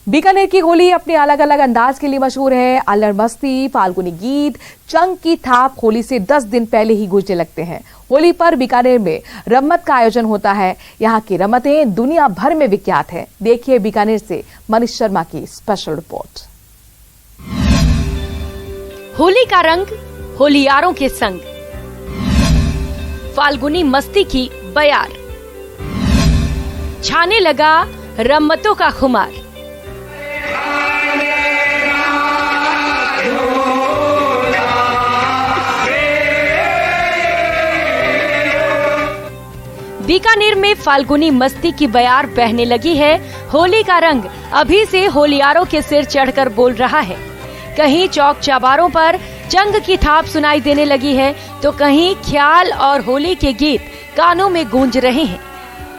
बीकानेर की होली अपने अलग अलग अंदाज के लिए मशहूर है। अल्लड़ मस्ती, फाल्गुनी गीत, चंग की थाप होली से 10 दिन पहले ही गूंजने लगते हैं। होली पर बीकानेर में रम्मत का आयोजन होता है। यहाँ की रम्मतें दुनिया भर में विख्यात है। देखिए बीकानेर से मनीष शर्मा की स्पेशल रिपोर्ट। होली का रंग होलियारों के संग, फाल्गुनी मस्ती की बयार, छाने लगा रम्मतों का खुमार। बीकानेर में फाल्गुनी मस्ती की बयार बहने लगी है। होली का रंग अभी से होलियारों के सिर चढ़कर बोल रहा है। कहीं चौक चौबारों पर चंग की थाप सुनाई देने लगी है, तो कहीं ख्याल और होली के गीत कानों में गूंज रहे हैं।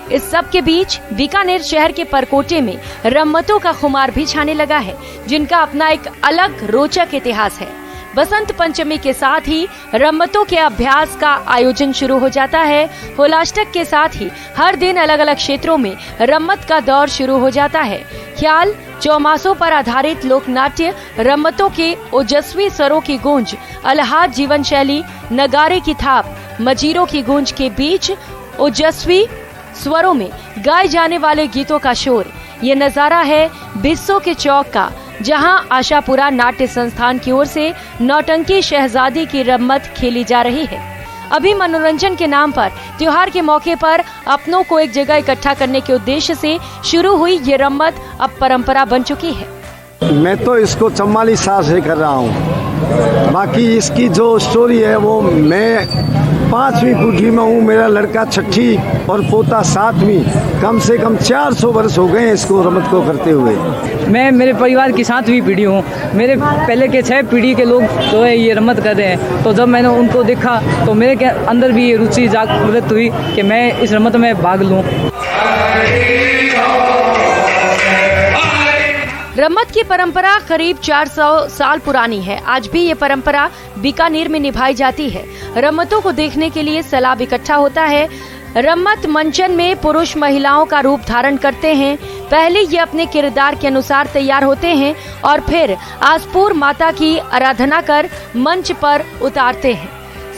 इस सब के बीच बीकानेर शहर के परकोटे में रम्मतों का खुमार भी छाने लगा है, जिनका अपना एक अलग रोचक इतिहास है। बसंत पंचमी के साथ ही रम्मतों के अभ्यास का आयोजन शुरू हो जाता है। होलाष्टक के साथ ही हर दिन अलग अलग क्षेत्रों में रम्मत का दौर शुरू हो जाता है। ख्याल, चौमासों पर आधारित लोक नाट्य, रम्मतों के ओजस्वी स्वरों की गूंज, अलहाज जीवन शैली, नगारे की थाप, मजीरों की गूंज के बीच ओजस्वी स्वरों में गाए जाने वाले गीतों का शोर। ये नजारा है बिस्सों के चौक का, जहां आशापुरा नाट्य संस्थान की ओर से नौटंकी शहजादी की रम्मत खेली जा रही है। अभी मनोरंजन के नाम पर त्योहार के मौके पर अपनों को एक जगह इकट्ठा करने के उद्देश्य से शुरू हुई ये रम्मत अब परंपरा बन चुकी है। मैं तो इसको 44 साल से कर रहा हूँ। बाकी इसकी जो स्टोरी है वो मैं 5वीं पीढ़ी में हूँ, मेरा लड़का 6ठी और पोता 7वीं। कम से कम 400 वर्ष हो गए इसको रमत को करते हुए। मैं मेरे परिवार की 7वीं पीढ़ी हूँ। मेरे पहले के 6 पीढ़ी के लोग जो है ये रमत कर रहे हैं, तो जब मैंने उनको देखा तो मेरे के अंदर भी ये रुचि जागृत हुई कि मैं इस रमत में भाग लूँ। रम्मत की परंपरा करीब 400 साल पुरानी है। आज भी ये परंपरा बीकानेर में निभाई जाती है। रम्मतों को देखने के लिए सैलाब इकट्ठा होता है। रम्मत मंचन में पुरुष महिलाओं का रूप धारण करते हैं। पहले ये अपने किरदार के अनुसार तैयार होते हैं और फिर आसपुर माता की आराधना कर मंच पर उतारते हैं।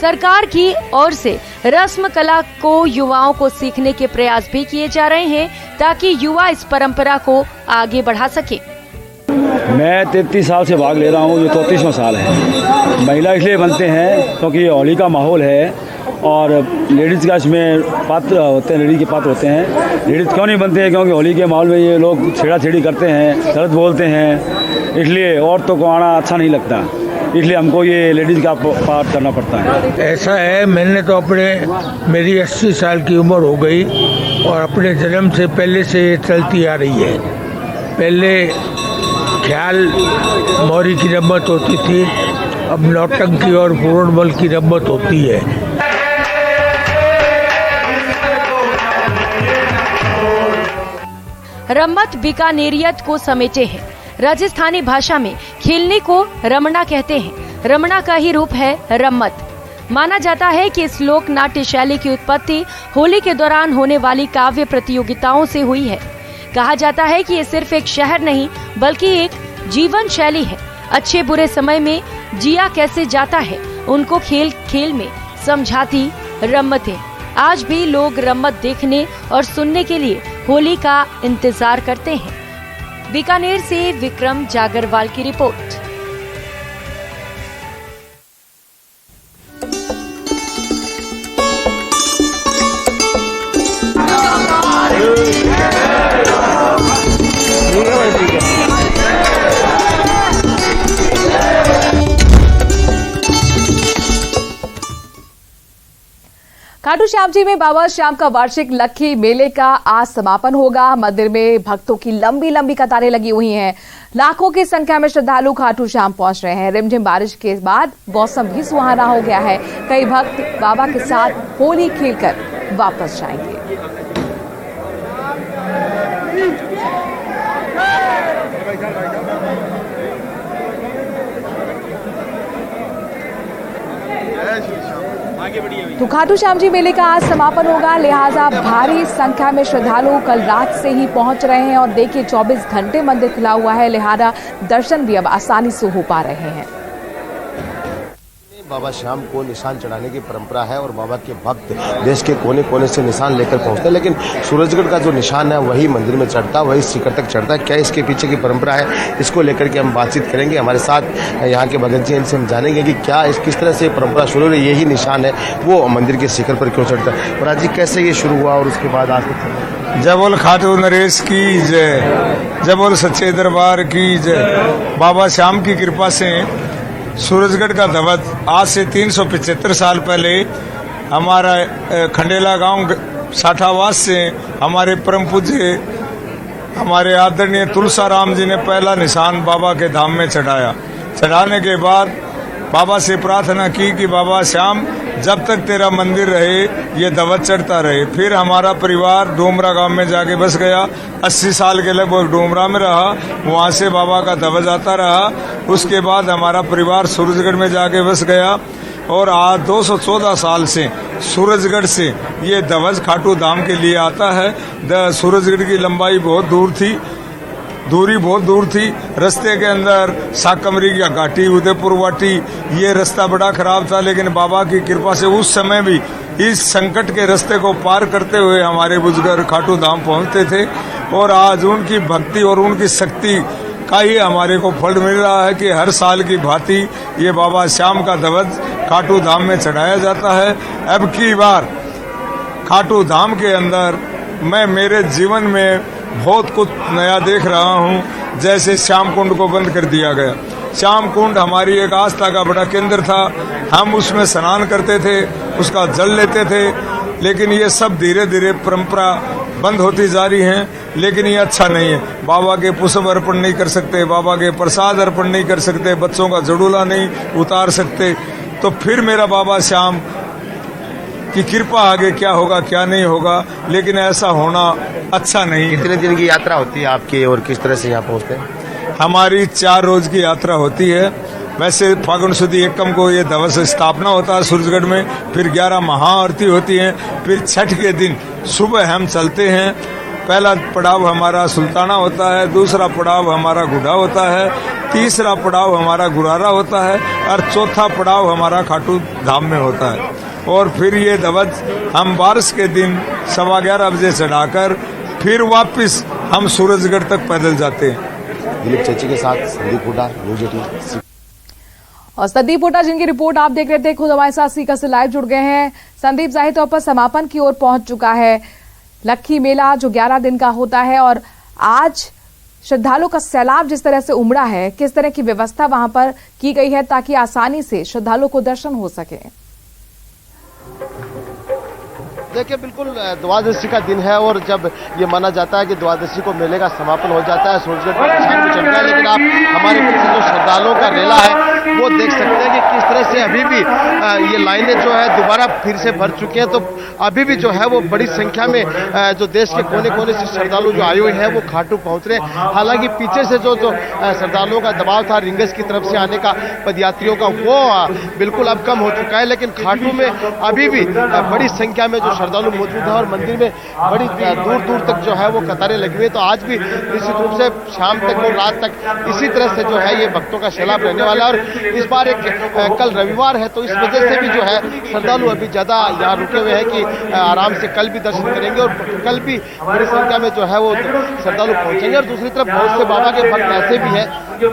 सरकार की ओर से रस्म कला को युवाओं को सीखने के प्रयास भी किए जा रहे हैं, ताकि युवा इस परंपरा को आगे बढ़ा सके। मैं 33 साल से भाग ले रहा हूँ, ये 34वां साल है। महिला इसलिए बनते हैं क्योंकि होली का माहौल है और लेडीज़ का इसमें पात्र होते हैं, लेडीज़ के पात्र होते हैं। लेडीज़ क्यों नहीं बनते हैं? क्योंकि होली के माहौल में ये लोग छेड़ा-छेड़ी करते हैं, गलत बोलते हैं, इसलिए औरतों को आना अच्छा नहीं लगता। इसलिए हमको ये लेडीज़ का पार्ट करना पड़ता है। ऐसा है, मैंने तो मेरी 80 साल की उम्र हो गई और अपने जन्म से पहले से चलती आ रही है। पहले ख्याल मौरी की रम्मत होती थी, अब नौटंकी और पुरोड़मल की रम्मत होती है। रम्मत बीकानेरियत को समेटे हैं। राजस्थानी भाषा में खेलने को रमणा कहते हैं। रमणा का ही रूप है रम्मत। माना जाता है कि इस लोक नाट्य शैली की उत्पत्ति होली के दौरान होने वाली काव्य प्रतियोगिताओं से हुई है। कहा जाता है कि ये सिर्फ एक शहर नहीं, बल्कि एक जीवन शैली है। अच्छे बुरे समय में जिया कैसे जाता है, उनको खेल खेल में समझाती रम्मतें। आज भी लोग रम्मत देखने और सुनने के लिए होली का इंतजार करते हैं। बीकानेर से विक्रम जागरवाल की रिपोर्ट। खाटू श्याम जी में बाबा श्याम का वार्षिक लक्खी मेले का आज समापन होगा। मंदिर में भक्तों की लंबी लंबी कतारें लगी हुई हैं। लाखों की संख्या में श्रद्धालु खाटू श्याम पहुंच रहे हैं। रिमझिम बारिश के बाद मौसम भी सुहाना हो गया है। कई भक्त बाबा के साथ होली खेलकर वापस जाएंगे। तो खाटू श्याम जी मेले का आज समापन होगा, लिहाजा भारी संख्या में श्रद्धालु कल रात से ही पहुंच रहे हैं और देखिए 24 घंटे मंदिर खुला हुआ है, लिहाजा दर्शन भी अब आसानी से हो पा रहे हैं। बाबा श्याम को निशान चढ़ाने की परंपरा है और बाबा के भक्त देश के कोने कोने से निशान लेकर पहुंचते हैं, लेकिन सूरजगढ़ का जो निशान है वही मंदिर में चढ़ता है, वही शिखर तक चढ़ता है। क्या इसके पीछे की परंपरा है, इसको लेकर के हम बातचीत करेंगे। हमारे साथ यहाँ के भगत जी, इनसे हम जानेंगे कि क्या किस तरह से परंपरा शुरू हुई, यही निशान है वो मंदिर के शिखर पर क्यों चढ़ता है। महाराज जी, कैसे ये शुरू हुआ और उसके बाद आज तक? जय बोल खाटू नरेश की जय, जय बोल सच्चे दरबार की जय। बाबा श्याम की कृपा से सूरजगढ़ का ध्वज आज से 375 साल पहले हमारा खंडेला गांव साठावास से हमारे परम पूज्य हमारे आदरणीय तुलसाराम जी ने पहला निशान बाबा के धाम में चढ़ाया। चढ़ाने के बाद बाबा से प्रार्थना की कि बाबा श्याम जब तक तेरा मंदिर रहे ये ध्वज चढ़ता रहे। फिर हमारा परिवार डोमरा गांव में जाके बस गया, 80 साल के लगभग डोमरा में रहा, वहां से बाबा का ध्वज आता रहा। उसके बाद हमारा परिवार सूरजगढ़ में जाके बस गया और आज 214 साल से सूरजगढ़ से ये ध्वज खाटू धाम के लिए आता है। सूरजगढ़ की लंबाई बहुत दूरी बहुत दूर थी। रास्ते के अंदर साकमरी की घाटी, उदयपुर वाटी, ये रास्ता बड़ा खराब था, लेकिन बाबा की कृपा से उस समय भी इस संकट के रास्ते को पार करते हुए हमारे बुजुर्ग खाटू धाम पहुंचते थे। और आज उनकी भक्ति और उनकी शक्ति का ही हमारे को फल मिल रहा है कि हर साल की भांति ये बाबा श्याम का ध्वज खाटू धाम में चढ़ाया जाता है। अब की बार खाटू धाम के अंदर मैं मेरे जीवन में बहुत कुछ नया देख रहा हूँ। जैसे श्याम कुंड को बंद कर दिया गया। श्याम कुंड हमारी एक आस्था का बड़ा केंद्र था, हम उसमें स्नान करते थे, उसका जल लेते थे, लेकिन ये सब धीरे धीरे परंपरा बंद होती जा रही है। लेकिन ये अच्छा नहीं है। बाबा के पुष्प अर्पण नहीं कर सकते, बाबा के प्रसाद अर्पण नहीं कर सकते, बच्चों का जड़ूला नहीं उतार सकते, तो फिर मेरा बाबा श्याम की कृपा आगे क्या होगा क्या नहीं होगा, लेकिन ऐसा होना अच्छा नहीं है। कितने दिन की यात्रा होती है आपकी और किस तरह से यहाँ पहुँचते हैं? हमारी 4 रोज की यात्रा होती है। वैसे फागुन सुदी एकम को ये ध्वज स्थापना होता है सूरजगढ़ में, फिर 11 महाआरती होती है, फिर छठ के दिन सुबह हम चलते हैं। पहला पड़ाव हमारा सुल्ताना होता है, दूसरा पड़ाव हमारा गुढ़ा होता है, तीसरा पड़ाव हमारा गुरारा होता है और चौथा पड़ाव हमारा खाटू धाम में होता है। और फिर ये ध्वज हम बारिश के दिन 11:15 बजे चढ़ाकर फिर वापस हम सूरजगढ़ तक पैदल जाते हैं। दिलीप चेची के साथ संदीप हुड्डा, न्यूज 18। और संदीप हुड्डा जिनकी रिपोर्ट आप देख रहे थे, खुद हमारे साथ सीकर से लाइव जुड़ गए हैं। संदीप, जाहिर तौर पर समापन की ओर पहुंच चुका है लक्खी मेला, जो 11 दिन का होता है, और आज श्रद्धालुओं का सैलाब जिस तरह से उमड़ा है, किस तरह की व्यवस्था वहां पर की गई है ताकि आसानी से श्रद्धालुओं को दर्शन हो सके? देखिए, बिल्कुल द्वादशी का दिन है और जब ये माना जाता है कि द्वादशी को मेले का समापन हो जाता है, सूरजगढ़ पर निशान को चढ़ता है, लेकिन आप हमारे पीछे जो श्रद्धालुओं का रेला है वो देख सकते हैं कि किस तरह से अभी भी ये लाइनें जो है दोबारा फिर से भर चुकी हैं। तो अभी भी जो है वो बड़ी संख्या में जो देश के कोने कोने से श्रद्धालु जो आए हुए हैं वो खाटू पहुंच रहे हैं। हालांकि पीछे से जो श्रद्धालुओं का दबाव था रिंगस की तरफ से आने का, पदयात्रियों का, वो बिल्कुल अब कम हो चुका है। लेकिन खाटू में अभी भी बड़ी संख्या में जो श्रद्धालु मौजूद है और मंदिर में बड़ी दूर दूर तक जो है वो कतारें लगी हुई है। तो आज भी निश्चित रूप से शाम तक और रात तक इसी तरह से जो है ये भक्तों का सैलाब रहने वाला है। और इस बार कल रविवार है, तो इस वजह से भी जो है श्रद्धालु अभी ज्यादा यहाँ रुके हुए हैं कि आराम से कल भी दर्शन करेंगे और कल भी बड़ी संख्या में जो है वो श्रद्धालु पहुंचेंगे। और दूसरी तरफ बहुत से बाबा के भक्त ऐसे भी हैं जो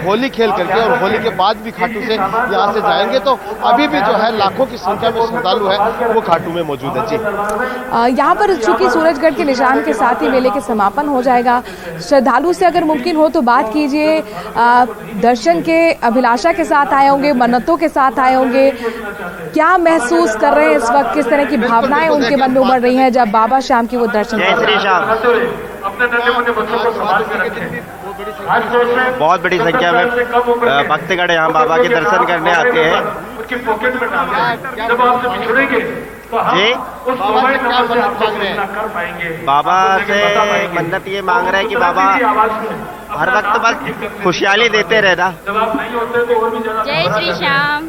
होली खेल करके और होली के बाद भी खाटू से यहाँ से जाएंगे। तो अभी भी जो है लाखों की संख्या में श्रद्धालु है वो खाटू में मौजूद है। जी, यहाँ पर चूंकि सूरजगढ़ के निशान के साथ ही मेले के समापन हो जाएगा, श्रद्धालु से अगर मुमकिन हो तो बात कीजिए, दर्शन के अभिलाषा के साथ आए होंगे, मन्नतों के साथ आए होंगे, क्या महसूस कर रहे हैं इस वक्त, किस तरह की भावनाएं उनके मन में उमड़ रही हैं जब बाबा श्याम की वो दर्शन कर रहे हैं? बहुत बड़ी संख्या में भक्तगण यहाँ बाबा के दर्शन करने आते हैं। जी बाबा से क्या मन्नत मांग रहे हैं? बाबा से मन्नत ये मांग रहे हैं कि बाबा हर वक्त बस खुशहाली देते रहना। जय श्री श्याम।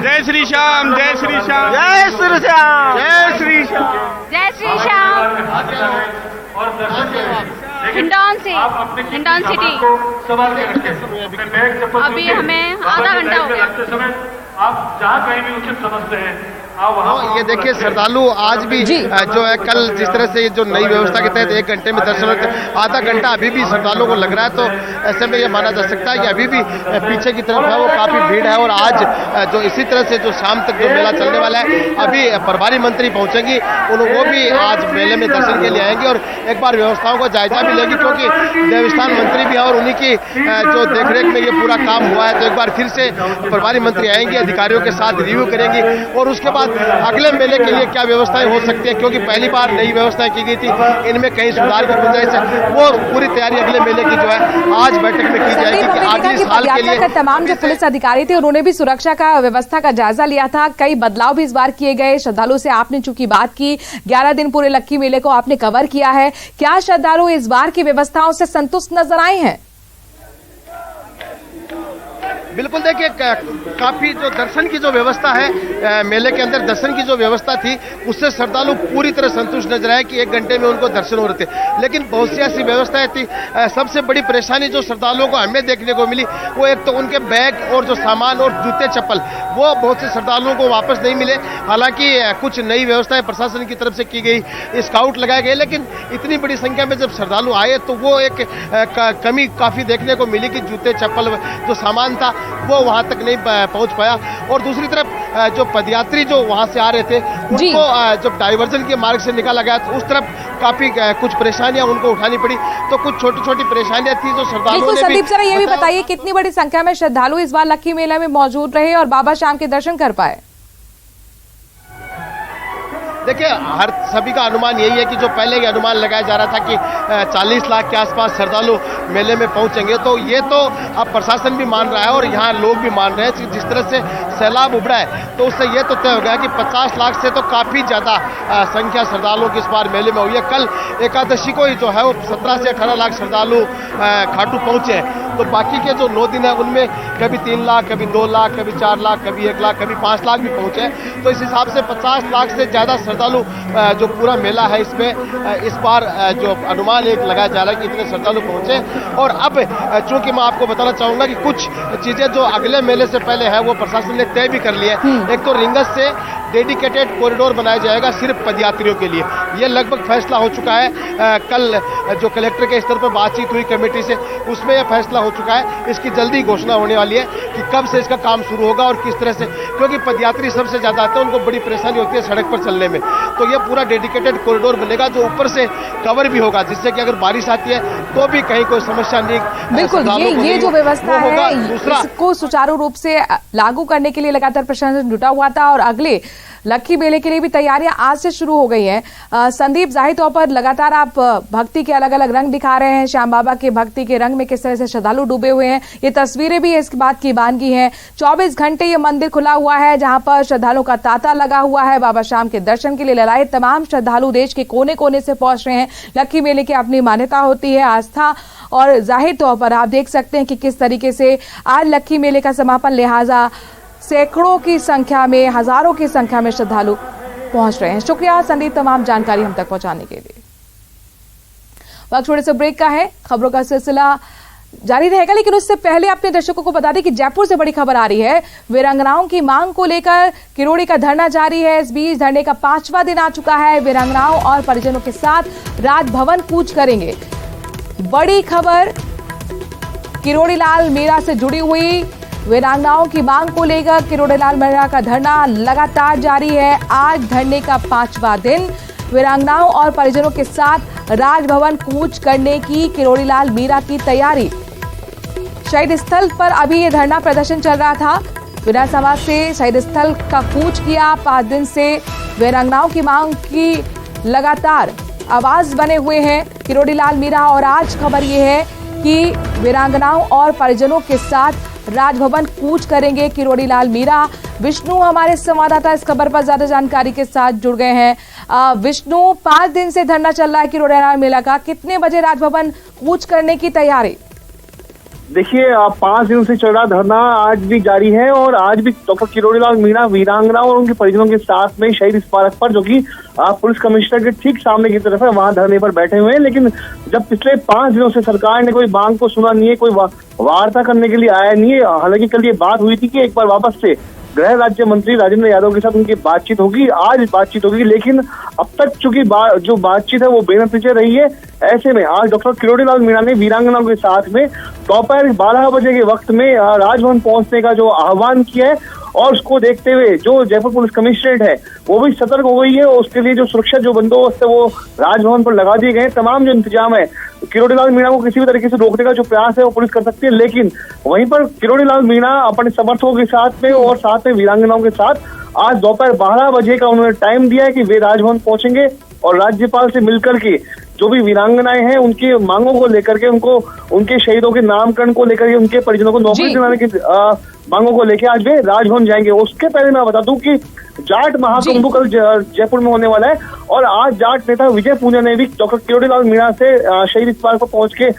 जय श्री श्याम, जय श्री श्याम, जय श्री श्याम, जय श्री श्याम। जय श्री श्याम। हिंडौन से, हिंडौन सिटी। अभी हमें आधा घंटा हो गया। आप जहाँ कहीं भी उचित समझते हैं ये देखिए श्रद्धालु आज भी जो है कल जिस तरह से जो नई व्यवस्था के तहत 1 घंटे में दर्शन होते, आधा घंटा अभी भी श्रद्धालुओं को लग रहा है। तो ऐसे में ये माना जा सकता है कि अभी भी पीछे की तरफ है वो काफी भीड़ है। और आज जो इसी तरह से जो शाम तक जो मेला चलने वाला है, अभी प्रभारी मंत्री पहुंचेंगी, वो भी आज मेले में दर्शन के लिए आएंगे और एक बार व्यवस्थाओं का जायजा भी लेंगे, क्योंकि देवस्थान मंत्री भी है और उन्हीं की जो देखरेख में ये पूरा काम हुआ है। तो एक बार फिर से प्रभारी मंत्री आएंगे, अधिकारियों के साथ रिव्यू करेंगी और उसके बाद अगले मेले के लिए क्या व्यवस्थाएं हो सकती है, क्योंकि पहली बार नई व्यवस्थाएं की गई थी, इनमें कहीं सुधार की गुंजाइश है। वो पूरी तैयारी अगले मेले की जो है आज बैठक में की जाएगी कि अगले साल के लिए तमाम जो पुलिस अधिकारी थे उन्होंने भी सुरक्षा का व्यवस्था का जायजा लिया था। कई बदलाव भी इस बार किए गए। श्रद्धालु से आपने चूंकि बात की, 11 दिन पूरे लक्की मेले को आपने कवर किया है, क्या श्रद्धालु इस बार की व्यवस्थाओं से संतुष्ट नजर आए हैं? बिल्कुल देखिए, काफी जो दर्शन की जो व्यवस्था है, मेले के अंदर दर्शन की जो व्यवस्था थी, उससे श्रद्धालु पूरी तरह संतुष्ट नजर आए कि 1 घंटे में उनको दर्शन हो रहे थे। लेकिन बहुत सी ऐसी व्यवस्थाएं थी, सबसे बड़ी परेशानी जो श्रद्धालुओं को हमें देखने को मिली, वो एक तो उनके बैग और जो सामान और जूते चप्पल, वो बहुत से श्रद्धालुओं को वापस नहीं मिले। हालांकि कुछ नई व्यवस्थाएं प्रशासन की तरफ से की गई, स्काउट लगाए गए, लेकिन इतनी बड़ी संख्या में जब श्रद्धालु आए तो वो एक कमी काफी देखने को मिली कि जूते चप्पल जो सामान था वो वहां तक नहीं पहुंच पाया। और दूसरी तरफ जो पदयात्री जो वहां से आ रहे थे उनको जब डाइवर्जन के मार्ग से निकाला गया तो उस तरफ काफी कुछ परेशानियां उनको उठानी पड़ी। तो कुछ छोटी छोटी परेशानियां थी जो श्रद्धालुओं ने। संदीप जरा ये भी बताइए, कितनी बड़ी संख्या में श्रद्धालु इस बार लक्की मेला में मौजूद रहे और बाबा शाम के दर्शन कर पाए? देखिए, हर सभी का अनुमान यही है कि जो पहले ही अनुमान लगाया जा रहा था कि 40 लाख के आसपास श्रद्धालु मेले में पहुंचेंगे, तो ये तो अब प्रशासन भी मान रहा है और यहाँ लोग भी मान रहे हैं कि जिस तरह से सैलाब उभरा है, तो उससे ये तो तय हो गया कि 50 लाख से तो काफी ज्यादा संख्या श्रद्धालुओं की इस बार मेले में हुई है। कल एकादशी को ही जो है वो 17 से 18 लाख श्रद्धालु खाटू पहुंचे हैं। तो बाकी के जो 9 दिन है उनमें कभी 3 लाख, कभी 2 लाख, कभी 4 लाख, कभी 1 लाख, कभी 5 लाख भी पहुंचे हैं। तो इस हिसाब से 50 लाख से ज्यादा श्रद्धालु जो पूरा मेला है इसमें इस बार जो अनुमान एक लगाया जा रहा है कि इतने श्रद्धालु पहुंचे। और अब चूंकि मैं आपको बताना चाहूंगा कि कुछ चीजें जो अगले मेले से पहले है वो प्रशासन ने तय भी कर लिया है। एक तो रिंगस से डेडिकेटेड कॉरिडोर बनाया जाएगा सिर्फ पदयात्रियों के लिए, ये लगभग फैसला हो चुका है। कल जो कलेक्टर के स्तर पर बातचीत हुई कमेटी से, उसमें यह फैसला हो चुका है। इसकी जल्दी घोषणा होने वाली है कि कब से इसका काम शुरू होगा और किस तरह से, क्योंकि पदयात्री सबसे ज्यादा आते हैं, उनको बड़ी परेशानी होती है सड़क पर चलने में। तो ये पूरा डेडिकेटेड कॉरिडोर बनेगा जो ऊपर से कवर भी होगा, जिससे कि अगर बारिश आती है तो भी कहीं कोई समस्या नहीं। बिल्कुल, ये जो व्यवस्था है इसको सुचारू रूप से लागू करने के लिए लगातार प्रशासन जुटा हुआ था और अगले लक्की मेले के लिए भी तैयारियां आज से शुरू हो गई हैं। संदीप, जाहिर तौर पर लगातार आप भक्ति के अलग अलग रंग दिखा रहे हैं, श्याम बाबा के भक्ति के रंग में किस तरह से श्रद्धालु डूबे हुए हैं, ये तस्वीरें भी इस बात की बानगी हैं। 24 घंटे ये मंदिर खुला हुआ है जहां पर श्रद्धालुओं का तांता लगा हुआ है। बाबा शाम के दर्शन के लिए ललायत तमाम श्रद्धालु देश के कोने कोने से पहुंच रहे हैं। लक्की मेले की अपनी मान्यता होती है, आस्था, और जाहिर तौर पर आप देख सकते हैं कि किस तरीके से आज लक्की मेले का समापन, लिहाजा सैकड़ों की संख्या में, हजारों की संख्या में श्रद्धालु पहुंच रहे हैं। शुक्रिया संदीप तमाम जानकारी हम तक पहुंचाने के लिए। वक्त थोड़े से ब्रेक का है, खबरों का सिलसिला जारी रहेगा, लेकिन उससे पहले अपने दर्शकों को बता दें कि जयपुर से बड़ी खबर आ रही है। वीरांगनाओं की मांग को लेकर किरोड़ी का धरना जारी है। इस बीच धरने का 5वां दिन आ चुका है। वीरांगनाओं और परिजनों के साथ राजभवन कूच करेंगे। बड़ी खबर किरोड़ी लाल मीणा से जुड़ी हुई। वीरांगनाओं की मांग को लेकर किरोड़ी लाल मीणा का धरना लगातार जारी है। आज धरने का 5वां दिन। वीरांगनाओं और परिजनों के साथ राजभवन कूच करने की किरोड़ी लाल मीणा की तैयारी। शहीद स्थल पर अभी ये धरना प्रदर्शन चल रहा था। विधानसभा से शहीद स्थल का कूच किया। 5 दिन से वीरांगनाओं की मांग की लगातार आवाज बने हुए हैं किरोड़ी लाल मीणा, और आज खबर ये है कि वीरांगनाओं और परिजनों के साथ राजभवन कूच करेंगे किरोड़ी लाल मीणा। विष्णु हमारे संवाददाता इस खबर पर ज्यादा जानकारी के साथ जुड़ गए हैं। विष्णु, 5 दिन से धरना चल रहा है किरोड़ीलाल मीणा का, कितने बजे राजभवन कूच करने की तैयारी? देखिए, 5 दिनों से चल रहा धरना आज भी जारी है और आज भी डॉक्टर किरोड़ीलाल मीणा वीरांगना और उनके परिजनों के साथ में शहीद स्मारक पर, जो कि पुलिस कमिश्नर के ठीक सामने की तरफ है, वहां धरने पर बैठे हुए हैं। लेकिन जब पिछले 5 दिनों से सरकार ने कोई मांग को सुना नहीं है, कोई वार्ता करने के लिए आया नहीं है। हालांकि कल ये बात हुई थी कि एक बार वापस से गृह राज्य मंत्री राजेंद्र यादव के साथ उनकी बातचीत होगी, आज बातचीत होगी, लेकिन अब तक चूंकि जो बातचीत है वो बेनतीजे रही है। ऐसे में आज डॉक्टर किरोड़ीलाल मीणा ने वीरांगनाओं के साथ में दोपहर 12 बजे के वक्त में राजभवन पहुंचने का जो आह्वान किया है, और उसको देखते हुए जो जयपुर पुलिस कमिश्नरेट है वो भी सतर्क हो गई है। उसके लिए जो सुरक्षा जो बंदोबस्त है वो राजभवन पर लगा दिए गए। तमाम जो इंतजाम है, किरोड़ीलाल मीणा को किसी भी तरीके से रोकने का जो प्रयास है वो पुलिस कर सकती है, लेकिन वहीं पर किरोड़ीलाल मीणा अपने समर्थकों के साथ में और साथ में वीरांगनाओं के साथ आज दोपहर 12 बजे का उन्होंने टाइम दिया है कि वे राजभवन पहुंचेंगे और राज्यपाल से मिलकर के जो भी वीरांगनाएं हैं उनकी मांगों को लेकर के, उनको उनके शहीदों के नामकरण को लेकर के, उनके परिजनों को नौकरी दिलाने की मांगों को लेकर आज वे राजभवन जाएंगे। उसके पहले मैं बता दूं कि जाट महाकुंभ कल जयपुर में होने वाला है और आज जाट नेता विजय पूंजा ने भी डॉक्टर किरोड़ीलाल मीणा से शहीद स्मारक पर पहुंच के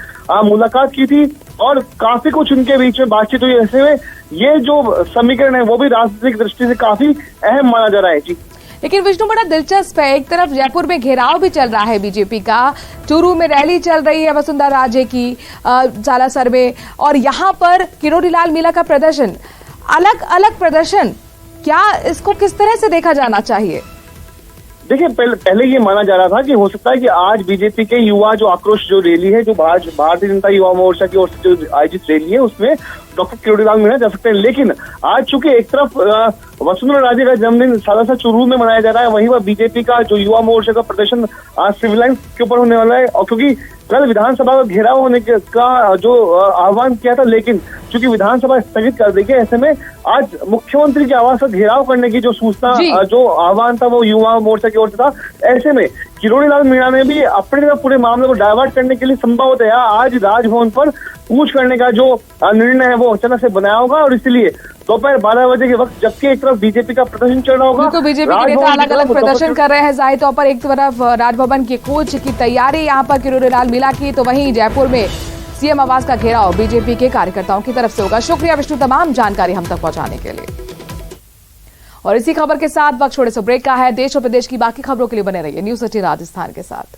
मुलाकात की थी और काफी कुछ उनके बीच में बातचीत हुई। ऐसे में ये जो समीकरण है वो भी राजनीतिक दृष्टि से काफी अहम माना जा रहा है। जी, लेकिन विष्णु, बड़ा दिलचस्प है, एक तरफ जयपुर में घेराव भी चल रहा है बीजेपी का, चूरू में रैली चल रही है वसुंधरा राजे की सालासर में, और यहाँ पर किरोड़ीलाल मीणा का प्रदर्शन, अलग अलग प्रदर्शन, क्या इसको किस तरह से देखा जाना चाहिए? देखिए, पहले ये माना जा रहा था कि हो सकता है कि आज बीजेपी के युवा जो आक्रोश जो रैली है, जो भारतीय जनता युवा मोर्चा की ओर से जो आयोजित रैली है, उसमें डॉक्टर किरोड़ीलाल मीणा जा सकते हैं। लेकिन आज चूंकि एक तरफ वसुंधरा राजे का जन्मदिन सालासर चूरू में मनाया जा रहा है, वहीं पर बीजेपी का जो युवा मोर्चा का प्रदर्शन आज सिविल लाइन के ऊपर होने वाला है, और क्योंकि कल विधानसभा का घेराव होने का जो आह्वान किया था, लेकिन चूंकि विधानसभा स्थगित कर दी गई, ऐसे में आज मुख्यमंत्री के आवास पर घेराव करने की जो सूचना, जो आह्वान था वो युवा मोर्चा की ओर से था। ऐसे में किरोड़ीलाल मीणा ने भी अपने पूरे मामले को डाइवर्ट करने के लिए संभवतः आज राजभवन पर कूच करने का जो निर्णय है वो अचानक से बनाया होगा, और इसलिए दोपहर 12 बजे के वक्त जबकि एक तरफ बीजेपी का प्रदर्शन चल रहा होगा, तो बीजेपी के नेता अलग अलग प्रदर्शन कर रहे हैं। जाहिर तौर पर एक तरफ राजभवन की कूच की तैयारी यहाँ पर किरोड़ीलाल मीणा की, तो वहीं जयपुर में सीएम आवास का घेराव बीजेपी के कार्यकर्ताओं की तरफ से होगा। शुक्रिया विष्णु तमाम जानकारी हम तक पहुंचाने के लिए। और इसी खबर के साथ वक्त छोड़े से ब्रेक का है। देश और प्रदेश की बाकी खबरों के लिए बने रहिए न्यूज़ 18 राजस्थान के साथ।